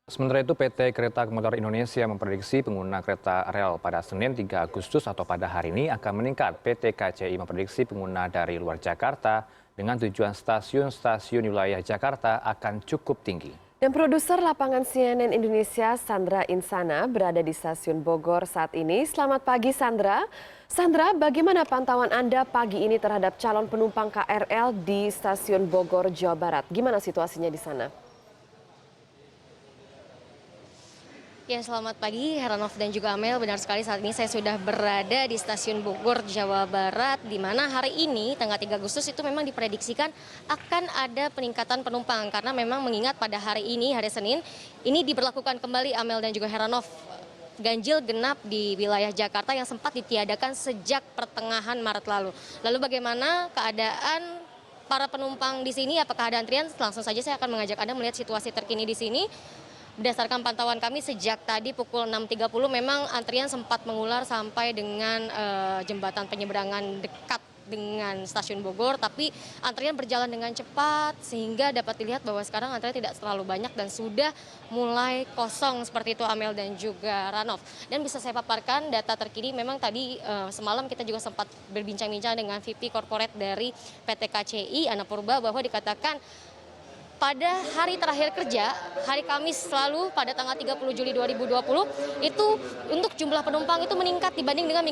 Sementara itu, PT Kereta Komuter Indonesia memprediksi pengguna kereta rel pada Senin 3 Agustus atau pada hari ini akan meningkat. PT KCI memprediksi pengguna dari luar Jakarta dengan tujuan stasiun-stasiun di wilayah Jakarta akan cukup tinggi. Dan produser lapangan CNN Indonesia Sandra Insana berada di stasiun Bogor saat ini. Selamat pagi Sandra. Sandra, bagaimana pantauan Anda pagi ini terhadap calon penumpang KRL di stasiun Bogor, Jawa Barat? Gimana situasinya di sana? Ya, selamat pagi Heranov dan juga Amel. Benar sekali, saat ini saya sudah berada di stasiun Bogor, Jawa Barat, di mana hari ini tanggal 3 Agustus itu memang diprediksikan akan ada peningkatan penumpang. Karena memang mengingat pada hari ini, hari Senin, ini diberlakukan kembali Amel dan juga Heranov ganjil genap di wilayah Jakarta yang sempat ditiadakan sejak pertengahan Maret lalu. Lalu bagaimana keadaan para penumpang di sini? Apakah ada antrian? Langsung saja saya akan mengajak Anda melihat situasi terkini di sini. Berdasarkan pantauan kami sejak tadi pukul 6.30 memang antrian sempat mengular sampai dengan jembatan penyeberangan dekat dengan stasiun Bogor, tapi antrian berjalan dengan cepat sehingga dapat dilihat bahwa sekarang antrian tidak terlalu banyak dan sudah mulai kosong seperti itu Amel dan juga Ranov. Dan bisa saya paparkan data terkini, memang tadi semalam kita juga sempat berbincang-bincang dengan VP Corporate dari PT KCI Ana Purba bahwa dikatakan pada hari terakhir kerja, hari Kamis lalu pada tanggal 30 Juli 2020, itu untuk jumlah penumpang itu meningkat dibanding dengan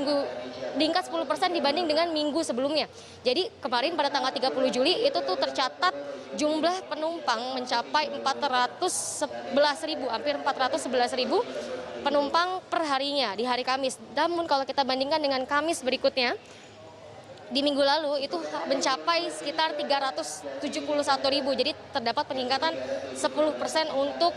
meningkat 10% dibanding dengan minggu sebelumnya. Jadi kemarin pada tanggal 30 Juli itu tuh tercatat jumlah penumpang mencapai 411.000, hampir 411.000 penumpang per harinya di hari Kamis. Namun kalau kita bandingkan dengan Kamis berikutnya, di minggu lalu itu mencapai sekitar 371.000, jadi terdapat peningkatan 10% untuk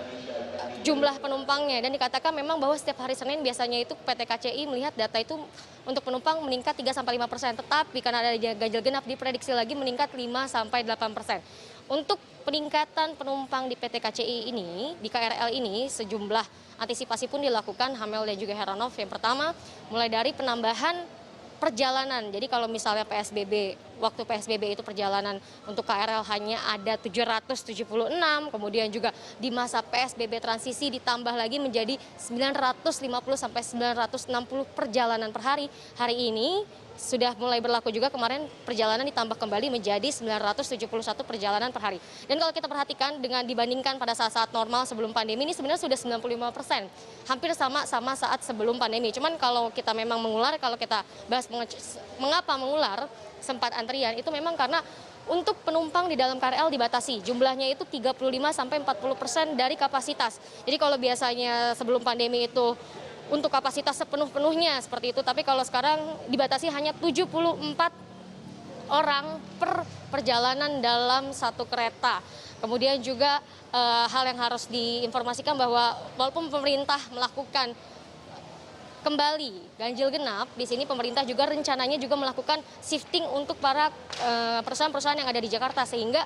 jumlah penumpangnya. Dan dikatakan memang bahwa setiap hari Senin biasanya itu PT KCI melihat data itu untuk penumpang meningkat 3-5%, tetapi karena ada ganjil genap diprediksi lagi meningkat 5-8%. Untuk peningkatan penumpang di PT KCI ini, di KRL ini, sejumlah antisipasi pun dilakukan Hamel dan juga Heranov. Yang pertama, mulai dari penambahan perjalanan. Jadi kalau misalnya PSBB, waktu PSBB itu perjalanan untuk KRL hanya ada 776, kemudian juga di masa PSBB transisi ditambah lagi menjadi 950 sampai 960 perjalanan per hari. Hari ini sudah mulai berlaku juga, kemarin perjalanan ditambah kembali menjadi 971 perjalanan per hari. Dan kalau kita perhatikan dengan dibandingkan pada saat-saat normal sebelum pandemi ini sebenarnya sudah 95%. Hampir sama saat sebelum pandemi. Cuman kalau kita memang mengular, kalau kita bahas mengapa mengular sempat antrian, itu memang karena untuk penumpang di dalam KRL dibatasi. Jumlahnya itu 35-40% dari kapasitas. Jadi kalau biasanya sebelum pandemi itu untuk kapasitas sepenuh-penuhnya seperti itu, tapi kalau sekarang dibatasi hanya 74 orang per perjalanan dalam satu kereta. Kemudian juga hal yang harus diinformasikan bahwa walaupun pemerintah melakukan kembali ganjil genap, di sini pemerintah juga rencananya juga melakukan shifting untuk para perusahaan-perusahaan yang ada di Jakarta, sehingga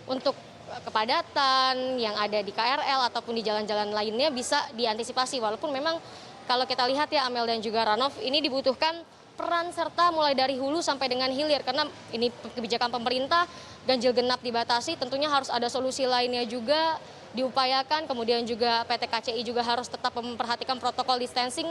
untuk kepadatan yang ada di KRL ataupun di jalan-jalan lainnya bisa diantisipasi. Walaupun memang kalau kita lihat ya Amel dan juga Ranov, ini dibutuhkan peran serta mulai dari hulu sampai dengan hilir, karena ini kebijakan pemerintah, ganjil genap dibatasi, tentunya harus ada solusi lainnya juga diupayakan. Kemudian juga PT KCI juga harus tetap memperhatikan protokol distancing,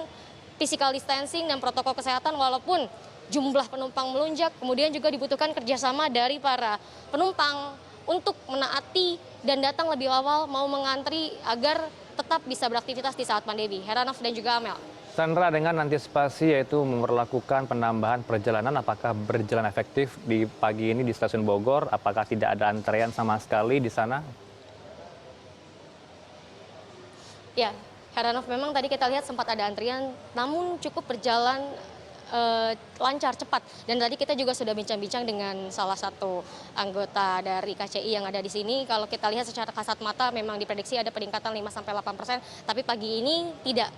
physical distancing dan protokol kesehatan walaupun jumlah penumpang melonjak. Kemudian juga dibutuhkan kerjasama dari para penumpang untuk menaati dan datang lebih awal mau mengantri agar tetap bisa beraktivitas di saat pandemi. Heranov dan juga Amel. Sandra, dengan antisipasi yaitu memperlakukan penambahan perjalanan, apakah berjalan efektif di pagi ini di stasiun Bogor? Apakah tidak ada antrean sama sekali di sana? Ya, Heranov, memang tadi kita lihat sempat ada antrian, namun cukup berjalan lancar, cepat. Dan tadi kita juga sudah bincang-bincang dengan salah satu anggota dari KCI yang ada di sini. Kalau kita lihat secara kasat mata memang diprediksi ada peningkatan 5-8%, tapi pagi ini tidak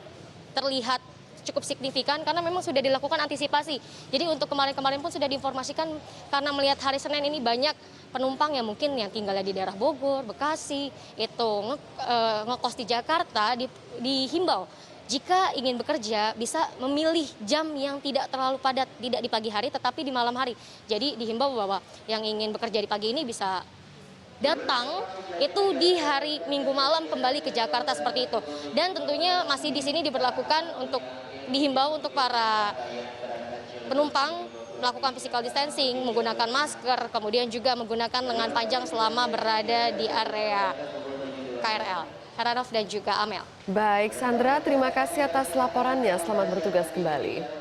terlihat cukup signifikan karena memang sudah dilakukan antisipasi. Jadi untuk kemarin-kemarin pun sudah diinformasikan, karena melihat hari Senin ini banyak penumpang yang mungkin yang tinggalnya di daerah Bogor, Bekasi, itu ngekos di Jakarta, dihimbau jika ingin bekerja bisa memilih jam yang tidak terlalu padat, tidak di pagi hari tetapi di malam hari. Jadi dihimbau bahwa yang ingin bekerja di pagi ini bisa datang itu di hari Minggu malam kembali ke Jakarta seperti itu. Dan tentunya masih di sini dihimbau untuk para penumpang melakukan physical distancing, menggunakan masker, kemudian juga menggunakan lengan panjang selama berada di area KRL. Heranov dan juga Amel. Baik, Sandra, terima kasih atas laporannya. Selamat bertugas kembali.